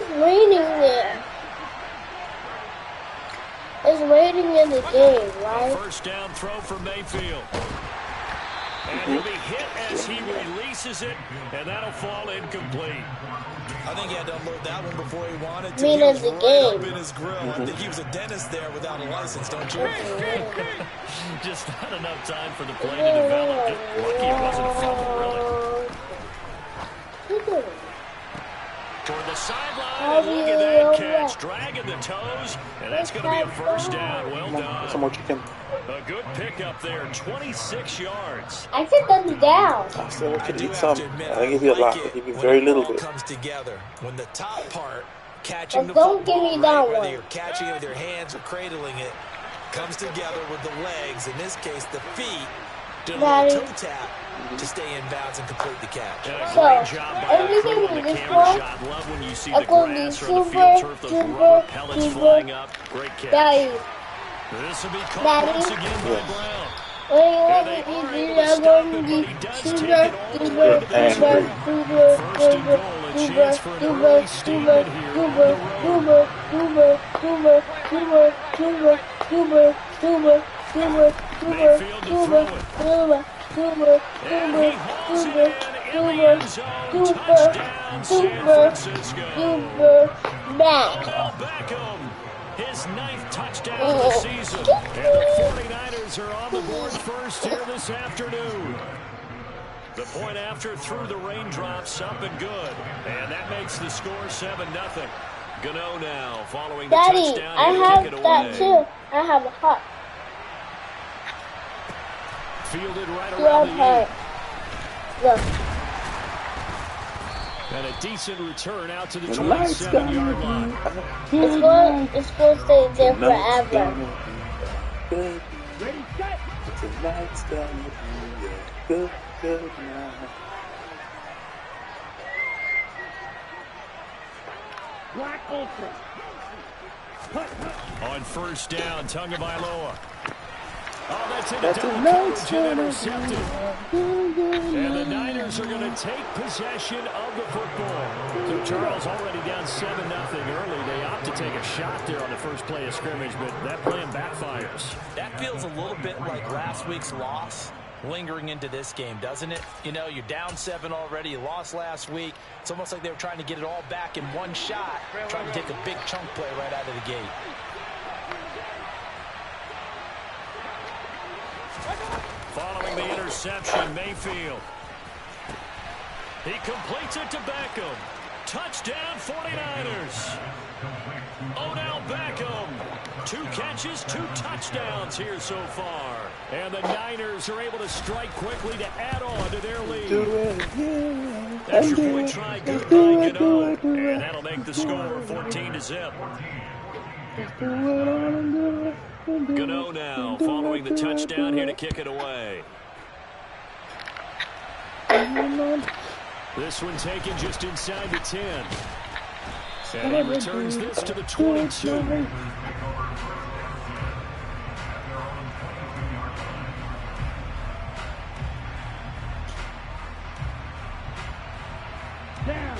raining there. It's raining in the game, right? First down throw for Mayfield. And he'll be hit as he releases it, and that'll fall incomplete. I think he had to unload that one before he wanted to. Mean as the game. Up in his grill. I think he was a dentist there without a license, don't you? Just not enough time for the play to develop. Just lucky it wasn't a fumble, really. Toward the sideline, and look at that catch. Dragging the toes, and that's going to be a first down. Well done. Some more chicken. A good pickup there, 26 yards. I said thumbs down. I still could eat some. I give you a lot. I give you very little bit. Comes together when the top part catching the don't give me that one. whether you're catching it with your hands or cradling it, comes together with the legs. In this case, the feet. Doing a little toe tap to stay in bounds and complete the catch. So, everything in this one, Love when you see I'm the going to be grass or the field turf, those rubber pellets flying up. Great catch. Daddy. This will be caught once again by Brown. When you want to eat, I'm going to be super. Mayfield to throw it. And he hauls it in the end zone. Touchdown, San Francisco. Odell Beckham, his 9th touchdown of the season. And the 49ers are on the board first here this afternoon. The point after through the raindrops, up and good. And that makes the score 7-0. Gano now following the touchdown. Daddy, I have that too. I have a heart. Fielded right around the 8. Look. And a decent return out to the 27-yard line. It's going to stay there forever. Ready, set. Tonight's gonna be a good, good night. Black open. On first down, Tagovailoa. Oh, that's intercepted. And the Niners are going to take possession of the football. So Charles already down 7-0 early. They opt to take a shot there on the first play of scrimmage, but that plan backfires. That feels a little bit like last week's loss lingering into this game, doesn't it? You know, you're down 7 already. You lost last week. It's almost like they were trying to get it all back in one shot, trying to take a big chunk play right out of the gate. Following the interception, Mayfield. He completes it to Beckham. Touchdown, 49ers. Odell Beckham. 2 catches, 2 touchdowns here so far. And the Niners are able to strike quickly to add on to their lead. That's your point try, good by Gano. And that'll make the score 14-0. Gano now following the touchdown here to kick it away. This one taken just inside the 10. And he returns this to the 22.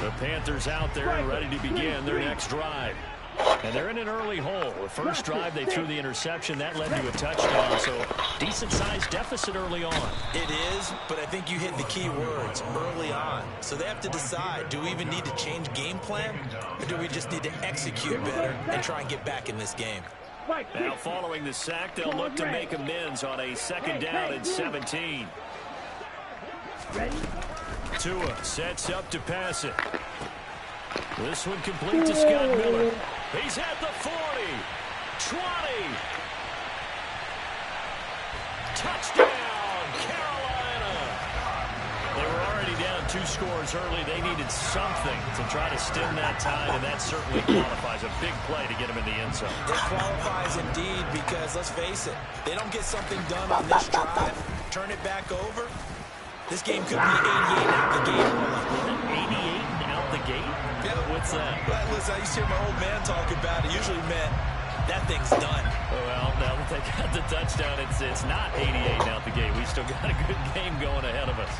The Panthers out there and ready to begin their next drive. And they're in an early hole. The first drive, they threw the interception. That led to a touchdown. So, decent-sized deficit early on. It is, but I think you hit the key words, early on. So they have to decide, do we even need to change game plan? Or do we just need to execute better and try and get back in this game? Now, following the sack, they'll look to make amends on a 2nd down and 17. Tua sets up to pass it. This one complete to Scott Miller. He's at the 40, 20. Touchdown, Carolina. They were already down 2 scores early. They needed something to try to stem that tide, and that certainly qualifies. A big play to get them in the end zone. It qualifies indeed because, let's face it, they don't get something done on this drive, turn it back over, this game could be 88 out the gate. 88 out the gate? Yeah. What's that? Well, listen, I used to hear my old man talk about it. Usually meant that thing's done. Well, now that they got the touchdown, it's not 88 out the gate. We still got a good game going ahead of us.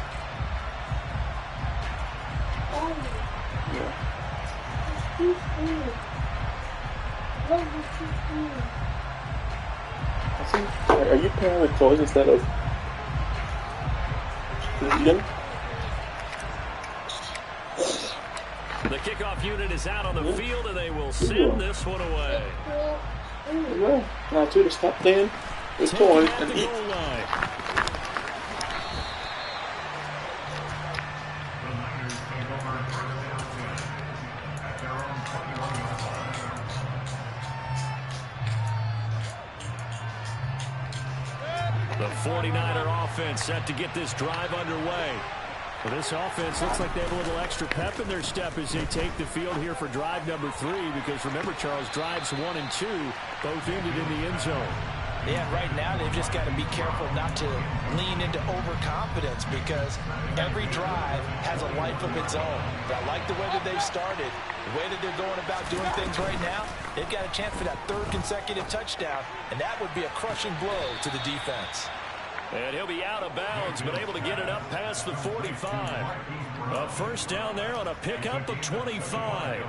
Are you pairing with toys instead of eating? The kickoff unit is out on the field, and they will send this one away. No, now to the stop playing with toys and eat. The 49er offense set to get this drive underway. Well, this offense looks like they have a little extra pep in their step as they take the field here for drive number 3, because remember, Charles, drives 1 and 2 both ended in the end zone. Yeah, right now they've just got to be careful not to lean into overconfidence, because every drive has a life of its own. But I like the way that they've started, the way that they're going about doing things right now. They've got a chance for that 3rd consecutive touchdown, and that would be a crushing blow to the defense. And he'll be out of bounds, but able to get it up past the 45. A first down there on a pickup of 25.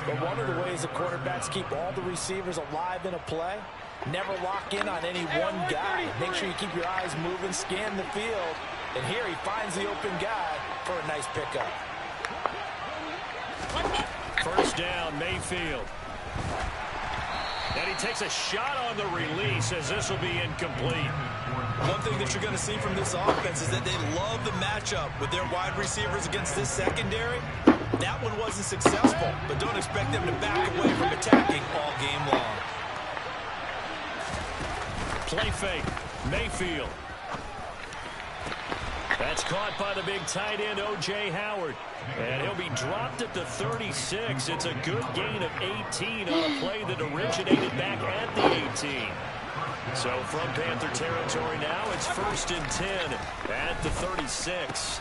But one of the ways the quarterbacks keep all the receivers alive in a play, never lock in on any one guy. Make sure you keep your eyes moving, scan the field. And here he finds the open guy for a nice pickup. First down, Mayfield. And he takes a shot on the release, as this will be incomplete. One thing that you're going to see from this offense is that they love the matchup with their wide receivers against this secondary. That one wasn't successful, but don't expect them to back away from attacking all game long. Play fake, Mayfield. That's caught by the big tight end, O.J. Howard. And he'll be dropped at the 36. It's a good gain of 18 on a play that originated back at the 18. So from Panther territory now, it's 1st and 10 at the 36.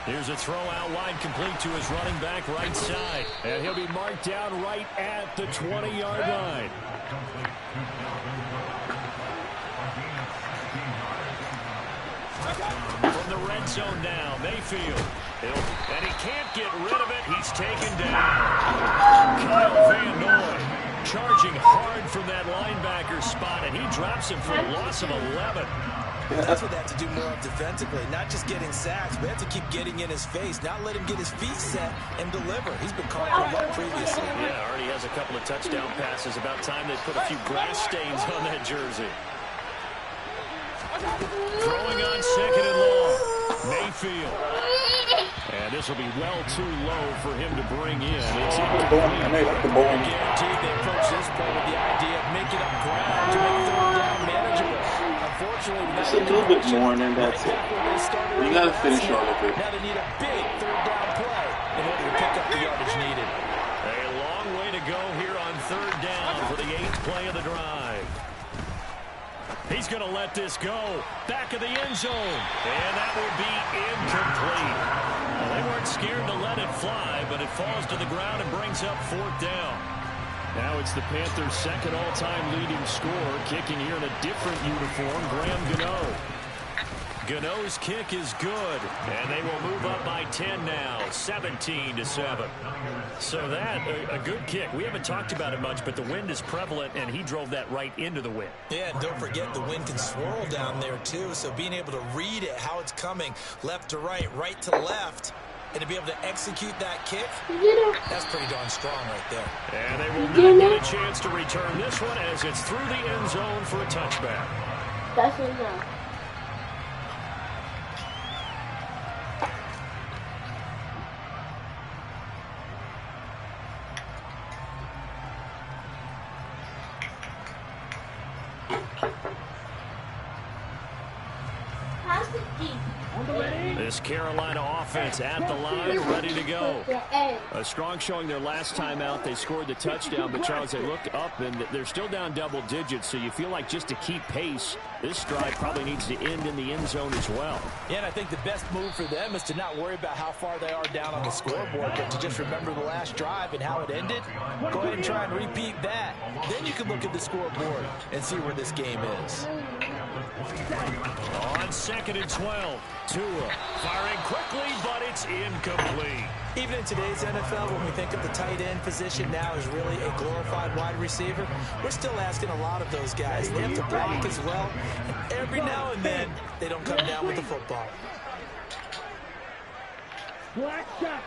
Here's a throw out wide, complete to his running back right side. And he'll be marked down right at the 20-yard line. From the red zone now, Mayfield. And he can't get rid of it. He's taken down. Kyle Van Noy charging hard from that linebacker spot, and he drops him for a loss of 11. That's what they have to do more of defensively, not just getting sacks, but they have to keep getting in his face, not let him get his feet set and deliver. He's been caught for luck previously. Yeah, already has a couple of touchdown passes. About time they put a few grass stains on that jersey. Throwing on 2nd and long. Mayfield. And this will be well too low for him to bring in. It's Guaranteed they approach this play with the idea of making up ground to make 3rd down manageable. Unfortunately, just a little bit more, and then that's it. You got to finish all of it. Now they need a big 3rd down play in order to pick up the yardage needed. A long way to go here on 3rd down for the 8th play of the drive. He's going to let this go. Back of the end zone. And that will be incomplete. Well, they weren't scared to let it fly, but it falls to the ground and brings up 4th down. Now it's the Panthers' 2nd all-time leading scorer, kicking here in a different uniform, Graham Gano. Gano's kick is good, and they will move up by 10 now, 17-7. So that, a good kick. We haven't talked about it much, but the wind is prevalent, and he drove that right into the wind. Yeah, and don't forget the wind can swirl down there, too, so being able to read it, how it's coming, left to right, right to left, and to be able to execute that kick, that's pretty darn strong right there. And they will not get a chance to return this one as it's through the end zone for a touchback. That's enough. This Carolina offense at the line, ready to go. A strong showing their last time out. They scored the touchdown, but Charles, they look up and they're still down double digits, so you feel like just to keep pace, this drive probably needs to end in the end zone as well. Yeah, and I think the best move for them is to not worry about how far they are down on the scoreboard, but to just remember the last drive and how it ended. Go ahead and try and repeat that. Then you can look at the scoreboard and see where this game is. On 2nd and 12. Tua firing quickly, but it's incomplete. Even in today's NFL, when we think of the tight end position now as really a glorified wide receiver, we're still asking a lot of those guys. They have to block as well, and every now and then, they don't come down with the football. Black shot.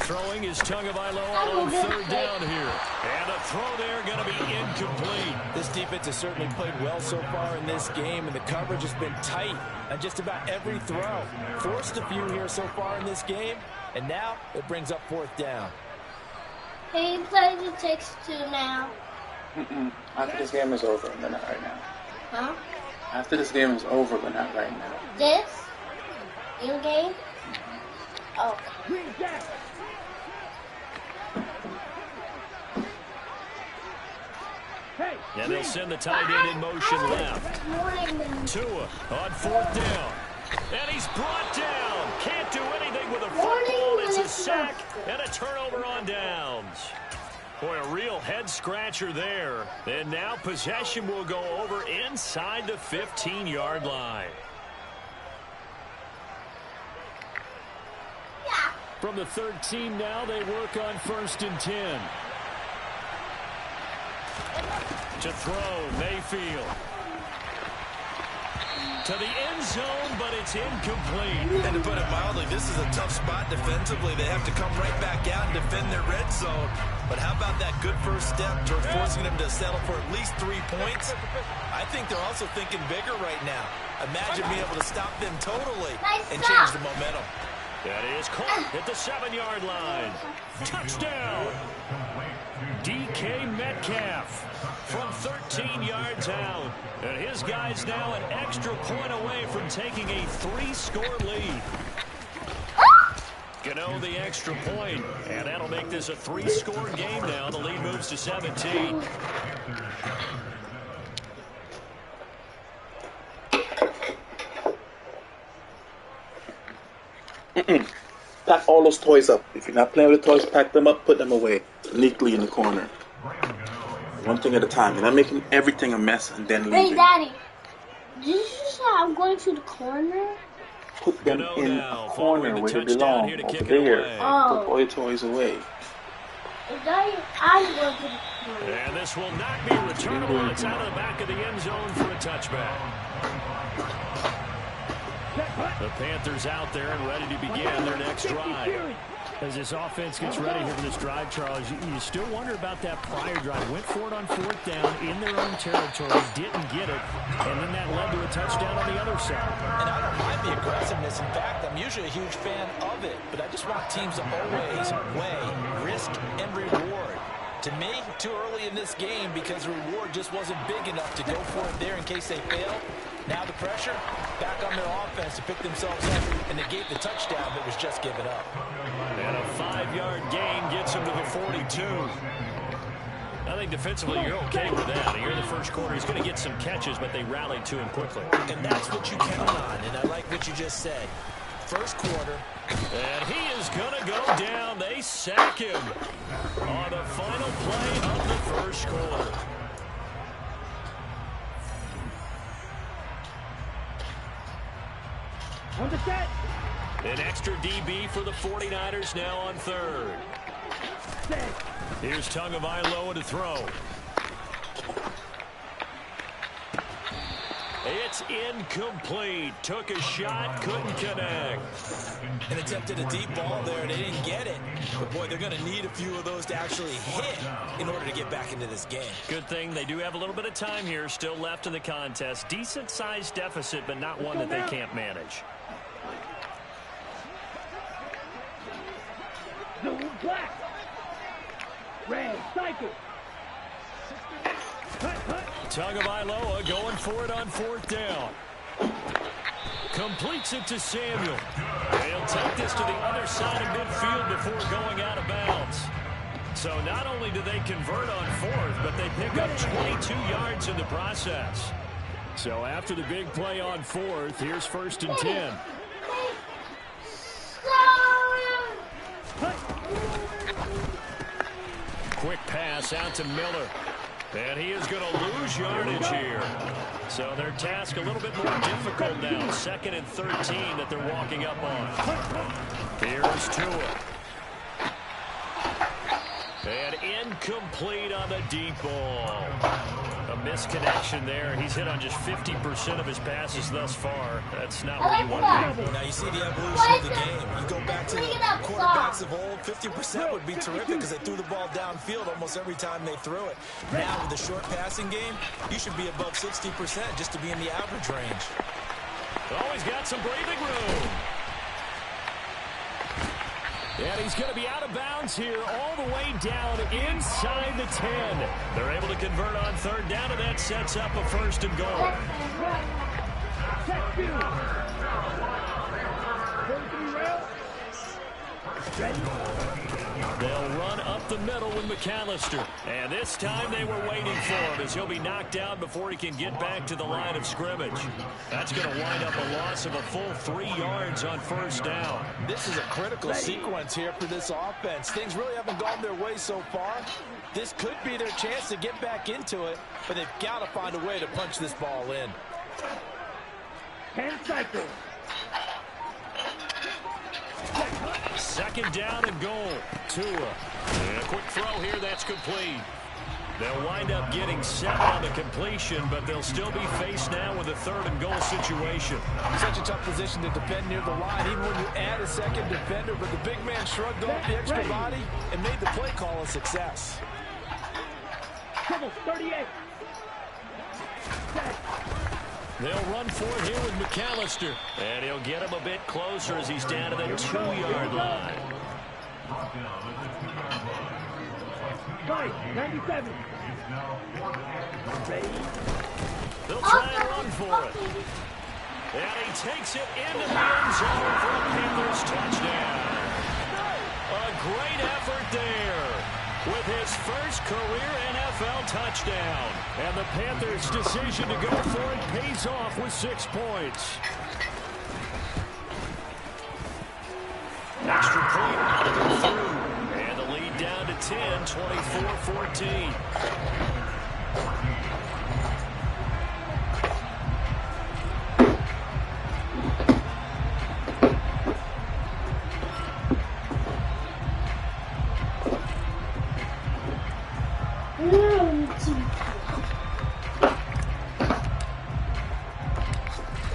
Throwing is Tagovailoa on 3rd down here. And a throw there going to be incomplete. This defense has certainly played well so far in this game, and the coverage has been tight on just about every throw. Forced a few here so far in this game, and now it brings up 4th down. He plays the Takes Two now. After this game is over, but not right now. Huh? After this game is over, but not right now. This? Your game? Oh. Green Jack. Hey. And they'll send the tight end in motion left. Tua on 4th down. And he's brought down. Can't do anything with a football. It's a sack and a turnover on downs. Boy, a real head-scratcher there. And now possession will go over inside the 15-yard line. From the 13 now, they work on 1st and 10. To throw, Mayfield. To the end zone, but it's incomplete. And to put it mildly, this is a tough spot defensively. They have to come right back out and defend their red zone. But how about that good first step towards forcing them to settle for at least 3 points? I think they're also thinking bigger right now. Imagine being able to stop them totally and change the momentum. That is caught at the 7-yard line. Touchdown! DK Metcalf from 13 yards out. And his guy's now an extra point away from taking a 3-score lead. Gano the extra point, and that'll make this a 3-score game now. The lead moves to 17. Pack all those toys up. If you're not playing with the toys, pack them up, put them away neatly in the corner. One thing at a time. You're not making everything a mess and then leaving. Hey, Daddy. Did you say I'm going to the corner? Put them in a corner where they belong, over there. Oh. Put all your toys away. Daddy, I'm going to the corner. And this will not be returnable. It's out of the back of the end zone for a touchback. The Panthers out there and ready to begin their next drive. As this offense gets ready here for this drive, Charles, you still wonder about that prior drive. Went for it on 4th down in their own territory, didn't get it, and then that led to a touchdown on the other side. And I don't mind the aggressiveness. In fact, I'm usually a huge fan of it, but I just want teams to always weigh risk and reward. To me, too early in this game because the reward just wasn't big enough to go for it there in case they fail. Now the pressure back on their offense to pick themselves up and negate the touchdown that was just given up. And a 5-yard gain gets them to the 42. I think defensively you're okay with that. Here in the first quarter, he's going to get some catches, but they rallied to him quickly. And that's what you count on, and I like what you just said. First quarter. And he is going to go down. They sack him on the final play of the first quarter. On the set. An extra DB for the 49ers now on 3rd. Set. Here's Tagovailoa to throw. It's incomplete. Took a shot, couldn't connect. And attempted a deep ball there. They didn't get it. But, boy, they're going to need a few of those to actually hit in order to get back into this game. Good thing they do have a little bit of time here still left in the contest. Decent-sized deficit, but not one that they can't manage. Blue black. Red cycle. Tagovailoa going for it on 4th down. Completes it to Samuel. He'll take this to the other side of midfield before going out of bounds. So not only do they convert on fourth, but they pick up 22 yards in the process. So after the big play on fourth, here's 1st and 10. Quick pass out to Miller. And he is going to lose yardage here. So their task a little bit more difficult now. 2nd and 13 that they're walking up on. Here's Tua. And incomplete on the deep ball. A misconnection there. He's hit on just 50% of his passes thus far. That's not where you want to be. Now you see the evolution of the game. You go back to the quarterbacks of old, 50% would be terrific because they threw the ball downfield almost every time they threw it. Now with the short passing game, you should be above 60% just to be in the average range. Oh, he's got some breathing room. And he's going to be out of bounds here all the way down inside the 10. They're able to convert on 3rd down, and that sets up a 1st and goal. They'll run up the middle with McAllister. And this time they were waiting for him as he'll be knocked down before he can get back to the line of scrimmage. That's going to wind up a loss of a full 3 yards on 1st down. This is a critical sequence here for this offense. Things really haven't gone their way so far. This could be their chance to get back into it, but they've got to find a way to punch this ball in. 10 cycles. 2nd down and goal. Tua. And a quick throw here, that's complete. They'll wind up getting 7 on the completion, but they'll still be faced now with a 3rd and goal situation. Such a tough position to defend near the line, even when you add a 2nd defender, but the big man shrugged off the extra body and made the play call a success. 38. They'll run for it here with McAllister. And he'll get him a bit closer as he's down to the 2-yard line. 97. They'll try and run for it. And he takes it into the end zone for a Panthers touchdown. A great effort there with his first career NFL touchdown. And the Panthers' decision to go for it pays off with 6 points. Extra point through. And the lead down to 10, 24-14.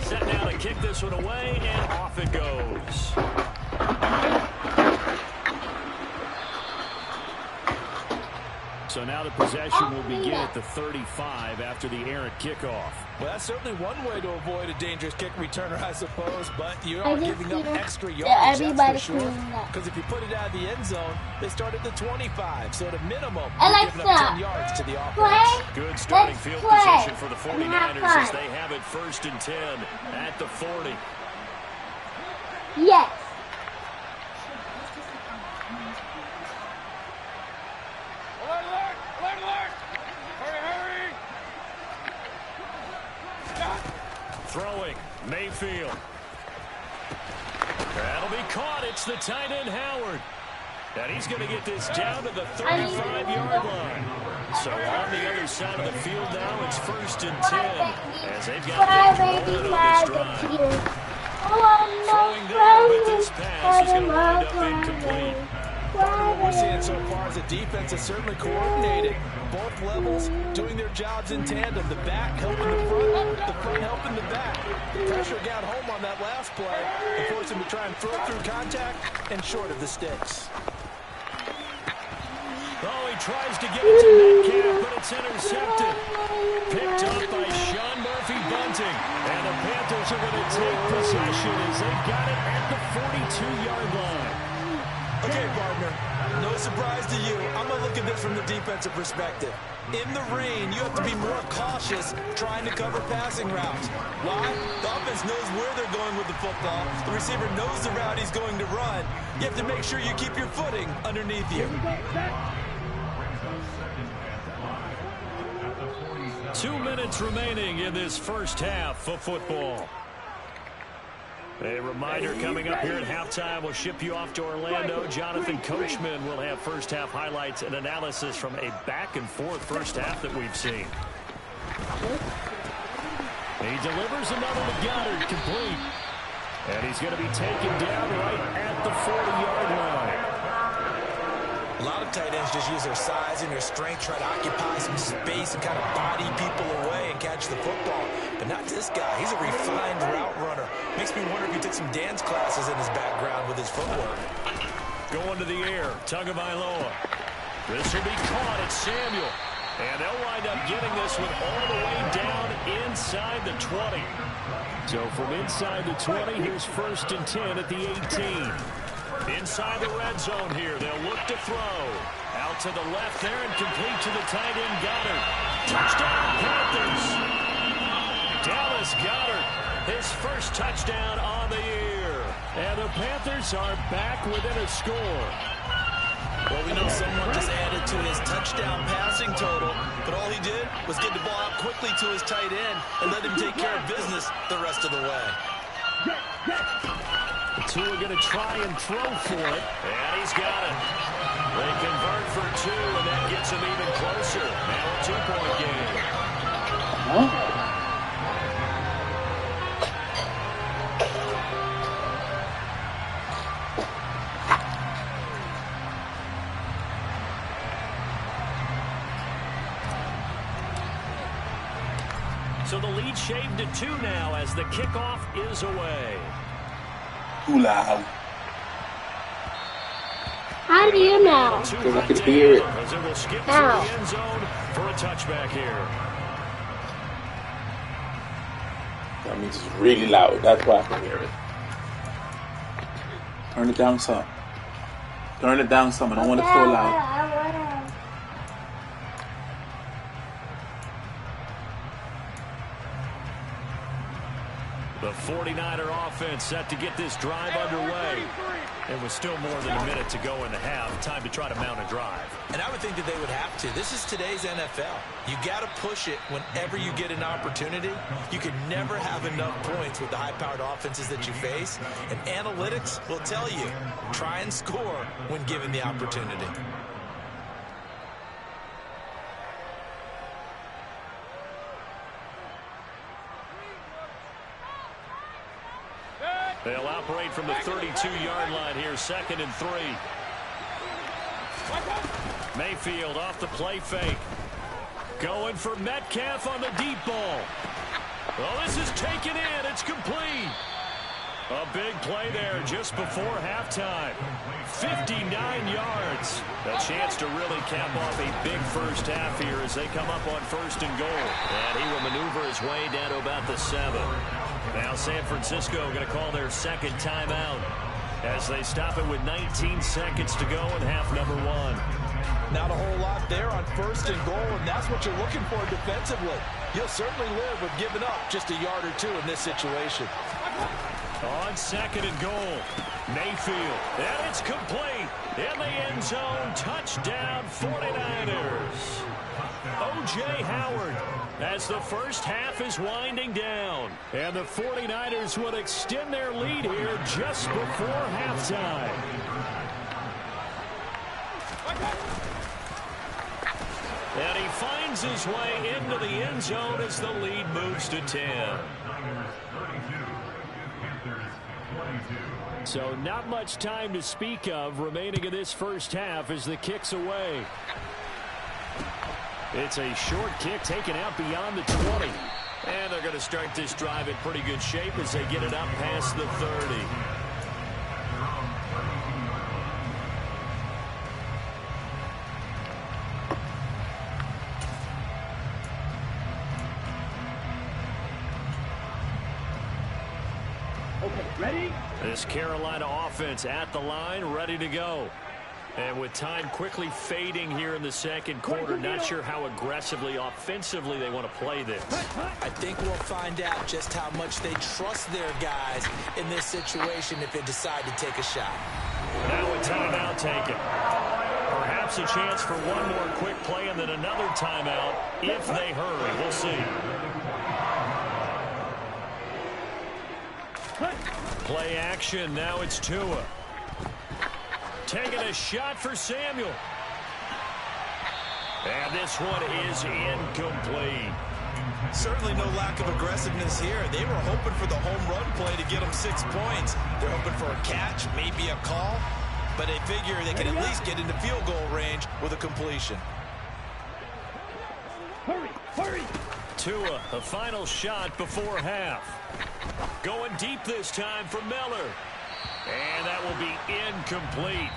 Set now to kick this one away, and off it goes. So now the possession will begin at the 35 after the errant kickoff. Well, that's certainly one way to avoid a dangerous kick returner, I suppose, but you are giving up extra yards, that's for sure. Because if you put it out of the end zone, they start at the 25. So at a minimum, you're giving up 10 yards to the offense. Good starting field position for the 49ers as they have it 1st and 10 at the 40. Yes. Throwing, Mayfield. That'll be caught. It's the tight end, Howard. And he's going to get this down to the 35-yard line. So on the other side of the field now, it's 1st and 10 as they've got things rolling on this drive. Throwing there, but this pass is going to wind up incomplete. What we're seeing so far is the defense is certainly coordinated. Both levels doing their jobs in tandem. The back helping the front helping the back. The pressure got home on that last play and forced him to try and throw through contact and short of the sticks. Oh, he tries to get it to Metcalf, but it's intercepted. Picked up by Sean Murphy-Bunting. And the Panthers are going to take possession as they've got it at the 42-yard line. Okay, partner, no surprise to you. I'm going to look at this from the defensive perspective. In the rain, you have to be more cautious trying to cover passing routes. Why? The offense knows where they're going with the football. The receiver knows the route he's going to run. You have to make sure you keep your footing underneath you. minutes remaining in this first half of football. A reminder coming up here at halftime. We'll ship you off to Orlando. Jonathan Coachman will have first half highlights and analysis from a back-and-forth first half that we've seen. He delivers another to Goddard, complete. And he's going to be taken down right at the 40-yard line. A lot of tight ends just use their size and their strength, try to occupy some space and kind of body people away and catch the football. But not this guy. He's a refined route runner. Makes me wonder if he took some dance classes in his background with his footwork. Going to the air, Tagovailoa. This will be caught at Samuel. And they'll wind up getting this one all the way down inside the 20. So from inside the 20, here's 1st and 10 at the 18. Inside the red zone here, they'll look to throw. Out to the left there and complete to the tight end Goddard. Touchdown Panthers. Dallas Goddard, his first touchdown on the year. And the Panthers are back within a score. Well, we know someone just added to his touchdown passing total, but all he did was get the ball out quickly to his tight end and let him take care of business the rest of the way. The two are going to try and throw for it, and he's got it. They convert for 2, and that gets him even closer. Now a 2-point game. Huh? So the lead shaved to 2 now as the kickoff is away. Too loud. How do you know? Because I can hear it. As it will skip through Ow. the end zone for a touchback here. That means it's really loud. That's why I can hear it. Turn it down some. Turn it down some. I don't want it so loud. The 49er offense set to get this drive underway. It was still more than a minute to go in the half. Time to try to mount a drive. And I would think that they would have to. This is today's NFL. You got to push it whenever you get an opportunity. You can never have enough points with the high-powered offenses that you face. And analytics will tell you, try and score when given the opportunity. They'll operate from the 32-yard line here, 2nd and 3. Mayfield off the play fake. Going for Metcalf on the deep ball. Well, this is taken in. It's complete. A big play there just before halftime. 59 yards. A chance to really cap off a big first half here as they come up on 1st and goal. And he will maneuver his way down to about the 7. Now San Francisco going to call their 2nd timeout as they stop it with 19 seconds to go in half number 1. Not a whole lot there on 1st and goal, and that's what you're looking for defensively. You'll certainly live with giving up just a yard or 2 in this situation. On 2nd and goal, Mayfield, and it's complete in the end zone. Touchdown 49ers. O.J. Howard as the first half is winding down. And the 49ers would extend their lead here just before halftime. And he finds his way into the end zone as the lead moves to 10. So not much time to speak of remaining in this first half as the kick's away. It's a short kick taken out beyond the 20. And they're going to start this drive in pretty good shape as they get it up past the 30. Okay, ready? This Carolina offense at the line, ready to go. And with time quickly fading here in the second quarter, not sure how aggressively, offensively they want to play this. I think we'll find out just how much they trust their guys in this situation if they decide to take a shot. Now a timeout taken. Perhaps Perhaps a chance for one more quick play and then another timeout if they hurry. We'll see. Play action. Now it's Tua. Taking a shot for Samuel. And this one is incomplete. Certainly no lack of aggressiveness here. They were hoping for the home run play to get them 6 points. They're hoping for a catch, maybe a call, but they figure they can at least get into field goal range with a completion. Hurry, hurry. Tua, a final shot before half. Going deep this time for Miller. And that will be incomplete.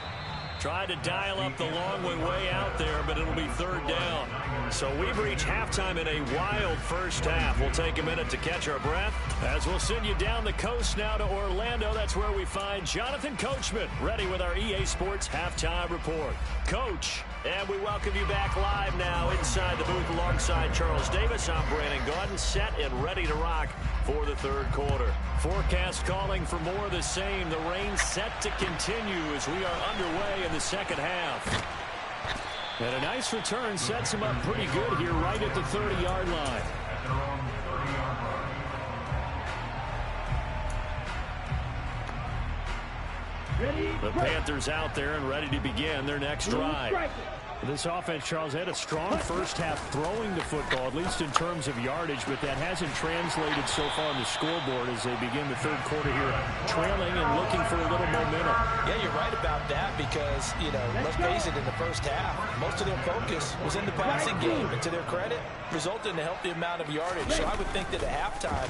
Tried to dial up the long way out there, but it'll be third down. So we've reached halftime in a wild first half. We'll take a minute to catch our breath as we'll send you down the coast now to Orlando. That's where we find Jonathan Coachman, ready with our EA Sports Halftime Report. Coach, and we welcome you back live now inside the booth alongside Charles Davis. I'm Brandon Gaudin, set and ready to rock for the third quarter. Forecast calling for more of the same. The rain set to continue as we are underway in the second half. And a nice return sets him up pretty good here right at the 30-yard line. The Panthers out there and ready to begin their next drive. This offense, Charles, had a strong first half throwing the football, at least in terms of yardage, but that hasn't translated so far on the scoreboard as they begin the third quarter here, trailing and looking for a little momentum. Yeah, you're right about that because, let's face it, in the first half, most of their focus was in the passing game, and to their credit, resulted in a healthy amount of yardage. So I would think that at halftime,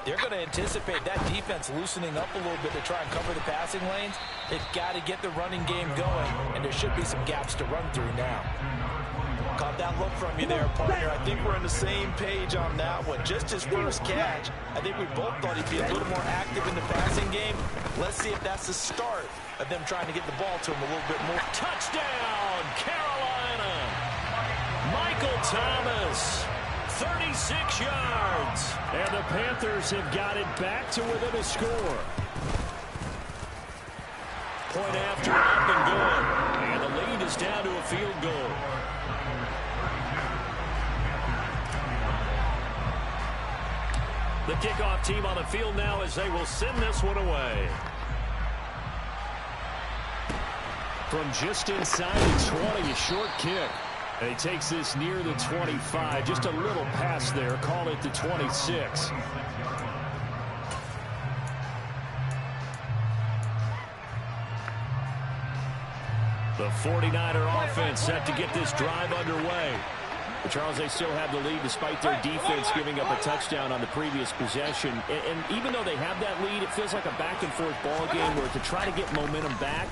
they're going to anticipate that defense loosening up a little bit to try and cover the passing lanes. They've got to get the running game going, and there should be some gaps to run through now. Caught that look from you there, partner. I think we're on the same page on that one. Just his first catch, I think we both thought he'd be a little more active in the passing game. Let's see if that's the start of them trying to get the ball to him a little bit more. Touchdown, Carolina! Michael Thomas, 36 yards. And the Panthers have got it back to within a score. Point after up and good. And the lead is down to a field goal. The kickoff team on the field now as they will send this one away. From just inside the 20, a short kick. And he takes this near the 25. Just a little pass there. Call it the 26. The 49er offense set to get this drive underway. But Charles, they still have the lead despite their defense giving up a touchdown on the previous possession. And even though they have that lead, it feels like a back-and-forth ball game where to try to get momentum back,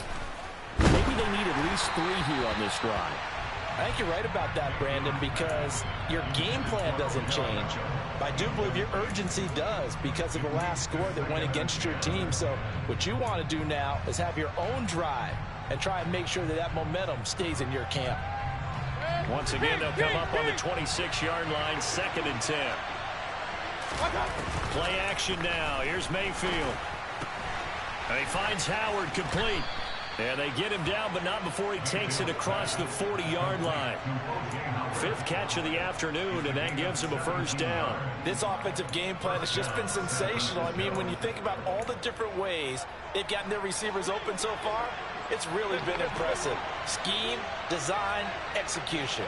maybe they need at least 3 here on this drive. I think you're right about that, Brandon, because your game plan doesn't change. I do believe your urgency does because of the last score that went against your team. So what you want to do now is have your own drive and try and make sure that that momentum stays in your camp. Once again, they'll come up on the 26-yard line, 2nd and 10. Play action now. Here's Mayfield. And he finds Howard complete. And they get him down, but not before he takes it across the 40-yard line. 5th catch of the afternoon, and that gives him a first down. This offensive game plan has just been sensational. I mean, when you think about all the different ways they've gotten their receivers open so far, it's really been impressive. Scheme, design, execution.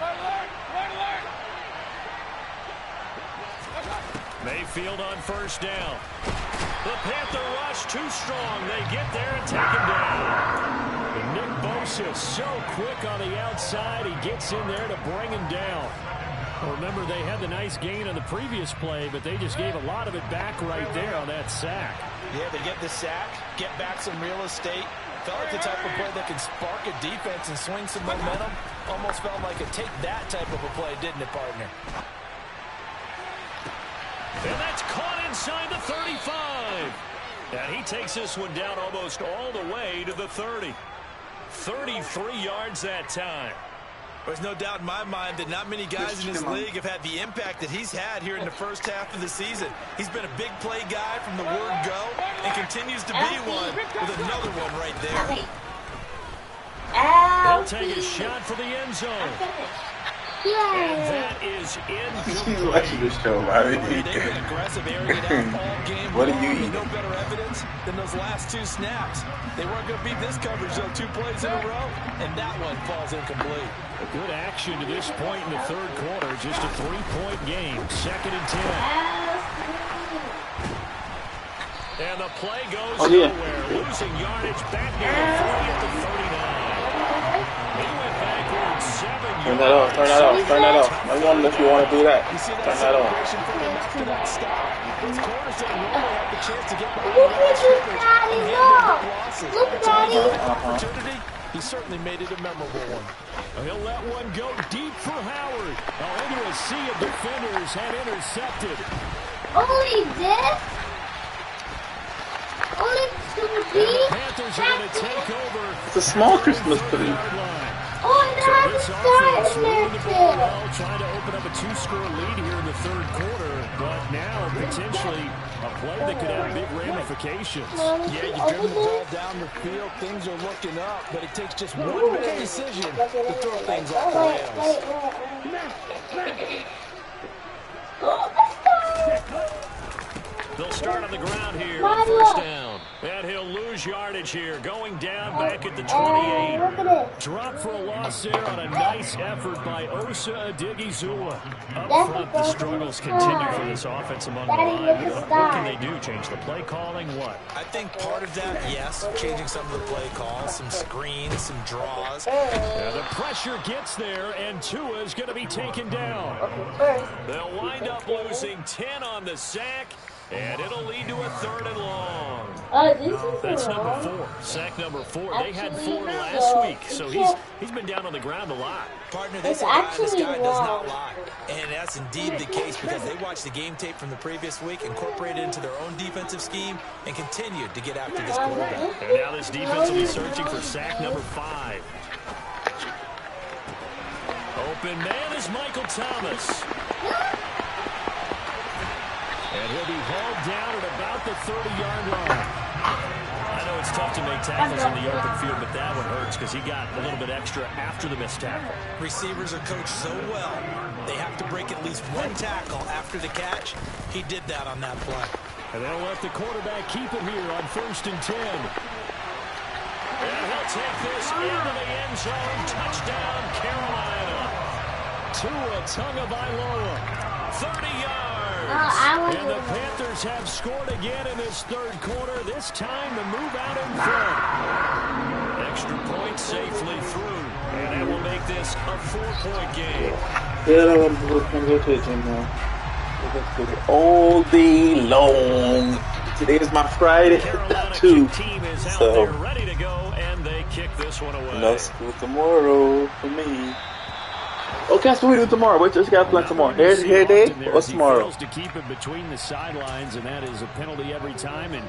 Mayfield on first down. The Panther rush too strong. They get there and take him down. And Nick Bosa so quick on the outside. He gets in there to bring him down. Remember, they had the nice gain on the previous play, but they just gave a lot of it back right there on that sack. Yeah, they get the sack, get back some real estate. Felt like the type of play that can spark a defense and swing some momentum. Almost felt like a take that type of a play, didn't it, partner? And that's caught inside the 35. And he takes this one down almost all the way to the 30. 33 yards that time. There's no doubt in my mind that not many guys in this league have had the impact that he's had here in the first half of the season. He's been a big play guy from the word go and continues to be one with another one right there. He'll He'll take a shot for the end zone. And that is incomplete. Watching this show, man. They've been aggressive, airing it out all game. What are you eating? No better evidence than those last 2 snaps. They weren't going to beat this coverage, though, 2 plays in a row, and that one falls incomplete. A good action to this point in the third quarter. Just a 3-point game. 2nd and 10. And the play goes nowhere. Losing yardage back near the 40 at the 39. He went backwards 7 yards. Turn that off. Turn that off. Turn that off. I wonder if you want to do that. Turn that off. Look, Daddy. He certainly made it a memorable one. He'll let one go deep for Howard. Into a sea of defenders had intercepted. Only this? Only 2 deep? Panthers are going to take over. It's a small Christmas tree. Oh, and I have a star in there too. Trying to open up a 2-score lead here in the third quarter, but now potentially a play that could have big ramifications. Yeah, you've driven the ball down the field. Things are looking up, but it takes just one bad decision to throw things off the rails. They'll start on the ground here on 1st down. And he'll lose yardage here, going down back at the 28. Drop for a loss there on a nice effort by Osa Odighizuwa. Up front, the struggles continue for this offense among the line. What can they do? Change the play calling? What? I think part of that, yes, changing some of the play calls, some screens, some draws. Yeah, the pressure gets there, and Tua is going to be taken down. They'll wind up losing 10 on the sack. And it'll lead to a 3rd and long. That's number 4. Sack number 4. They had 4 last week, so he's been down on the ground a lot. Partner, they say this guy does not lie. And that's indeed the case because they watched the game tape from the previous week, incorporated it into their own defensive scheme, and continued to get after this quarterback. And now this defense will be searching for sack number 5. Open man is Michael Thomas. And he'll be hauled down at about the 30-yard line. I know it's tough to make tackles in the open field, but that one hurts because he got a little bit extra after the missed tackle. Receivers are coached so well, they have to break at least 1 tackle after the catch. He did that on that play. And they'll let the quarterback keep it here on 1st and 10. And he'll take this into the end zone. Touchdown, Carolina. Tua Tagovailoa, 30 yards. And the Panthers have scored again in this third quarter. This time to move out in front. Extra point safely through. And that will make this a 4-point game. Yeah, I'm going to go to the gym now. All day long. Today is my Friday too. Team is out So there ready to go, and they kick this one away. no school tomorrow for me. Okay, that's what we do tomorrow. Wait, just got to play tomorrow. Hair day? What's tomorrow? He fails to keep it between the sidelines, and that is a penalty every time, and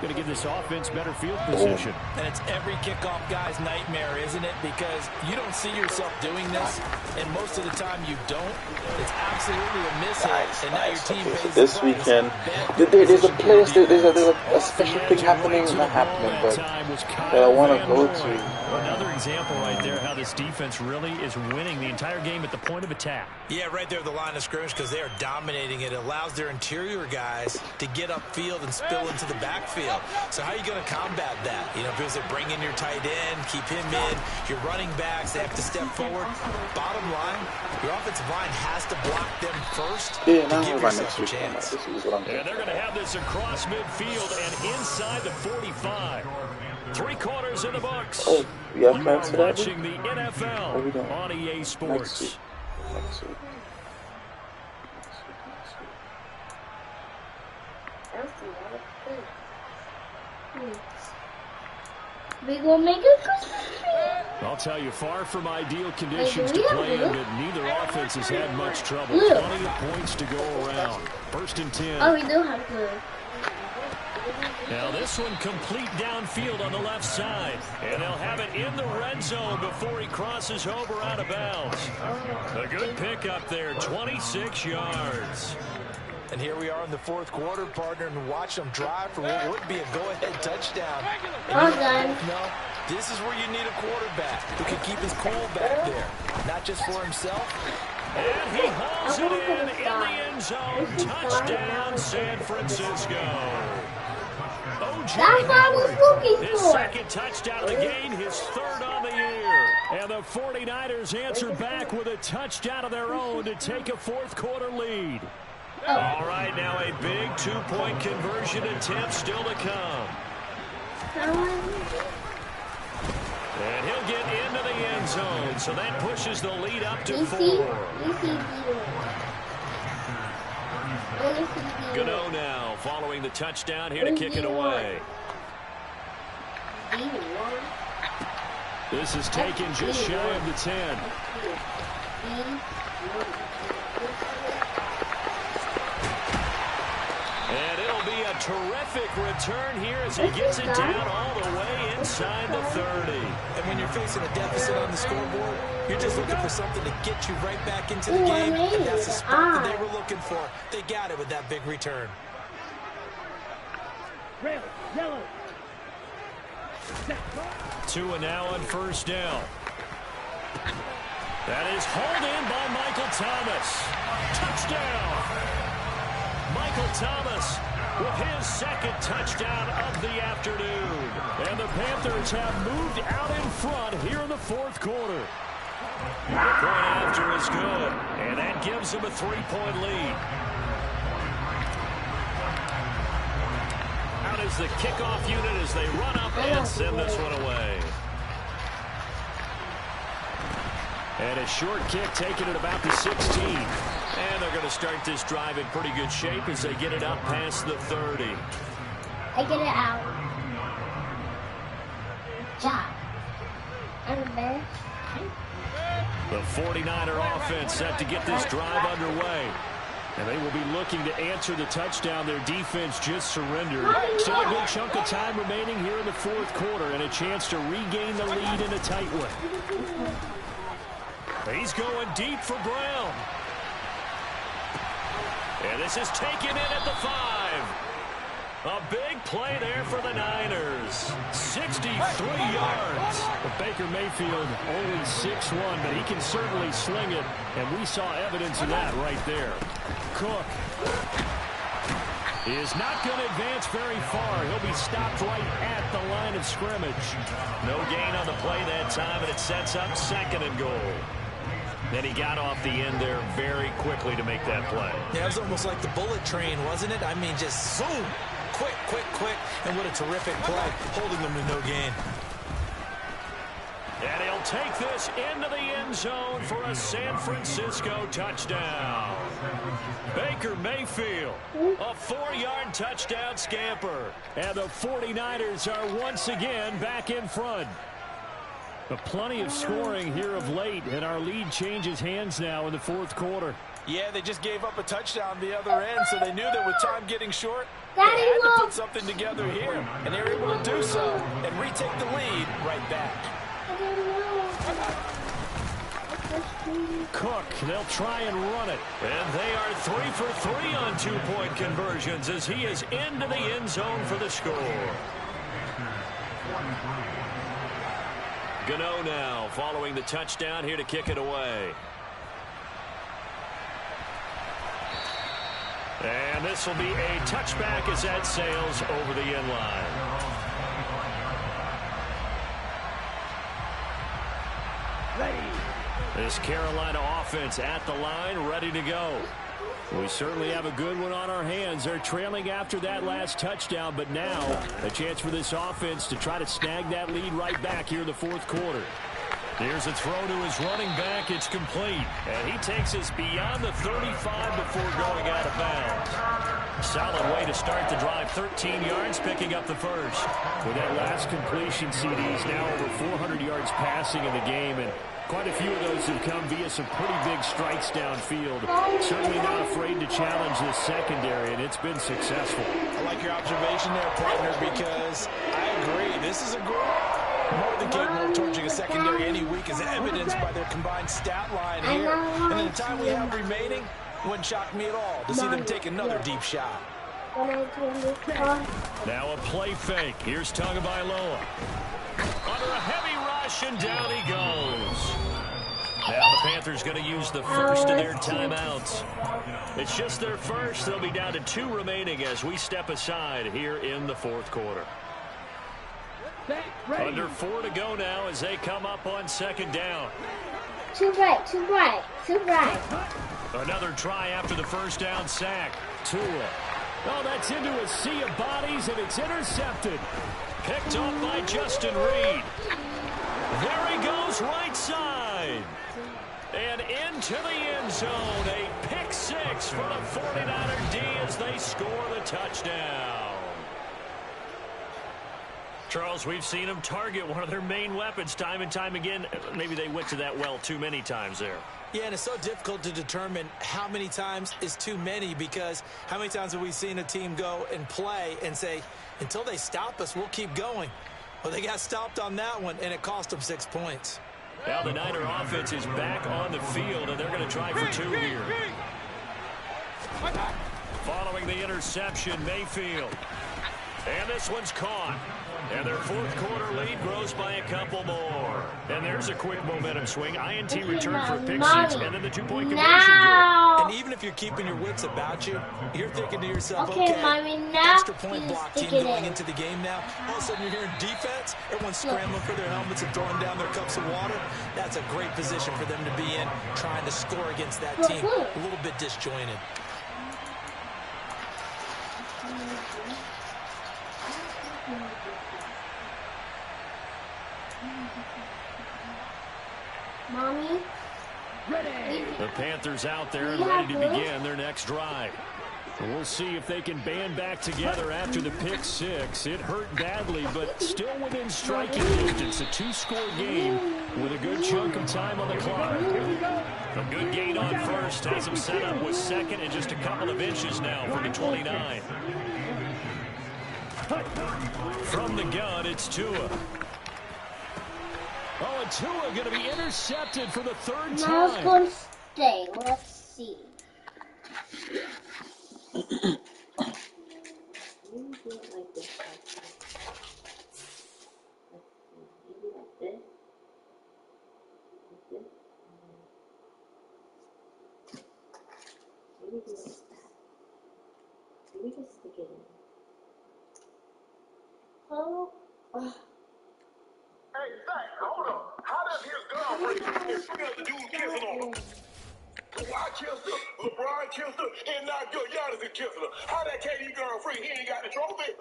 going to give this offense better field position. And it's every kickoff guy's nightmare, isn't it? Because you don't see yourself doing this, and most of the time you don't. It's absolutely a miss hit, and now your team pays So the this price. weekend, there's a place, there's a special thing happening, not happening, but that I want to go to. Another example right there how this defense really is winning the entire game at the point of attack. Yeah, right there at the line of scrimmage because they are dominating it. It allows their interior guys to get upfield and spill into the backfield. So how are you going to combat that? You know, because they bring in your tight end, keep him in, your running backs, they have to step forward. Bottom line, your offensive line has to block them first to give yourself a chance. And they're going to have this across midfield and inside the 45. 3 quarters in the books. Oh, you have You plans are for that? watching the NFL on EA Sports. Next week. We gonna make a Christmas tree? I'll tell you, far from ideal conditions to play in, but neither offense has had much trouble. Blue. Plenty of points to go around. 1st and 10. Oh, we do have blue. Now this one complete downfield on the left side. And they'll have it in the red zone before he crosses over out of bounds. A good pick up there, 26 yards. And here we are in the 4th quarter, partner, and watch them drive for what would be a go-ahead touchdown. Well done. No, This is where you need a quarterback who can keep his cool back there, not just for himself. And he hauls it in the end zone. Touchdown, San Francisco. That's what I was looking His for. second touchdown of the game, his third on the year. And the 49ers answer back with a touchdown of their own to take a fourth quarter lead. All right, now a big two-point conversion attempt still to come. And he'll get into the end zone, so that pushes the lead up to 4. Gano now following the touchdown here to kick it away. This is taken just shy of the 10. And it'll be a terrific return here as he gets it down all the way inside the 30. And when you're facing a deficit on the scoreboard, you're just looking for something to get you right back into the game, and that's the spark that they were looking for. They got it with that big return. Red, yellow. 2 and now on first down. That is hauled in by Michael Thomas. Touchdown. Michael Thomas with his second touchdown of the afternoon. And the Panthers have moved out in front here in the fourth quarter. The point after is good, and that gives them a 3-point lead. Out is the kickoff unit as they run up and send this one away. And a short kick taken at about the 16. And they're going to start this drive in pretty good shape as they get it up past the 30. I get it out. Job. I'm the best. The 49er offense set to get this drive underway. And they will be looking to answer the touchdown their defense just surrendered. Still a good chunk of time remaining here in the fourth quarter and a chance to regain the lead in a tight one. He's going deep for Brown. And this is taken in at the 5. A big play there for the Niners. 63 yards. But Baker Mayfield only 6'1", but he can certainly sling it. And we saw evidence of that right there. Cook is not going to advance very far. He'll be stopped right at the line of scrimmage. No gain on the play that time, and it sets up 2nd and goal. Then he got off the end there very quickly to make that play. Yeah, it was almost like the bullet train, wasn't it? I mean, just zoom. Quick, quick, quick. And what a terrific play, holding them with no gain. And he'll take this into the end zone for a San Francisco touchdown. Baker Mayfield, a 4-yard touchdown scamper. And the 49ers are once again back in front. But plenty of scoring here of late, and our lead changes hands now in the fourth quarter. Yeah, they just gave up a touchdown the other end, so they knew that with time getting short, they had to put something together here. And they were able to do so and retake the lead right back. Cook, they'll try and run it. And they are 3 for 3 on 2-point conversions as he is into the end zone for the score. Gano now following the touchdown here to kick it away. And this will be a touchback as that sails over the end line. Ready. This Carolina offense at the line, ready to go. We certainly have a good one on our hands. They're trailing after that last touchdown, but now a chance for this offense to try to snag that lead right back here in the fourth quarter. Here's a throw to his running back. It's complete. And he takes us beyond the 35 before going out of bounds. Solid way to start the drive. 13 yards, picking up the first. With that last completion, CD's now over 400 yards passing in the game, and quite a few of those have come via some pretty big strikes downfield. Certainly not afraid to challenge this secondary, and it's been successful. I like your observation there, partner, because I agree. This is a group more than capable of torching a secondary any week, as evidenced by their combined stat line here. And in the time we have remaining, wouldn't shock me at all to see them take another deep shot. Now a play fake. Here's Tagovailoa. On under a heavy rush, and down he goes. Now the Panthers going to use the first of their timeouts. It's just their first. They'll be down to 2 remaining as we step aside here in the fourth quarter. Under 4 to go now as they come up on second down. Too bright, too bright, too bright. Another try after the first down sack. Tua. Oh, that's into a sea of bodies, and it's intercepted. Picked up by Justin Reed. There he goes right side. And into the end zone. A pick 6 for the 49er D as they score the touchdown. Charles, we've seen them target one of their main weapons time and time again. Maybe they went to that well too many times there. Yeah, and it's so difficult to determine how many times is too many, because how many times have we seen a team go and play and say, until they stop us, we'll keep going. Well, they got stopped on that one, and it cost them 6 points. Now the Niner offense is back on the field, and they're going to try for 2 here. Following the interception, Mayfield. And this one's caught. And their fourth quarter lead grows by a couple more. And there's a quick momentum swing. INT return for a pick 6, and then the 2-point conversion. Now. And even if you're keeping your wits about you, you're thinking to yourself, Okay, Mommy, now extra point block team stick it going in. into the game now. All of a sudden you're hearing defense. Everyone's scrambling for their helmets and throwing down their cups of water. That's a great position for them to be in, trying to score against that team. A little bit disjointed. Mommy? The Panthers out there and ready to begin their next drive. We'll see if they can band back together after the pick 6. It hurt badly, but still within striking distance. A 2-score game with a good chunk of time on the clock. A good gain on first has them set up with second and just a couple of inches now for the 29. From the gun, it's Tua. Oh, and Tua going to be intercepted for the 3rd Now it's time. going to stay. Let's see. Oh. Hey, Zach, hold up. How does his girlfriend is still the dude kissing on him? Kawhi kissed her, LeBron kissed her, and now Giannis is kissing her. How that KD girlfriend, he ain't got the trophy?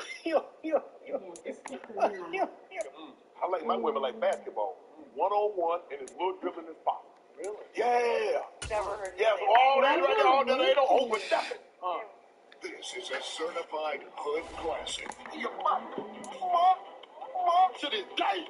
I like my women like basketball. 1-on-1 and his little dribbling his pop. Really? Yeah. Never heard. Yeah, so all that right there, all that ain't no open nothing. This is a certified hood classic. Your mom to this day.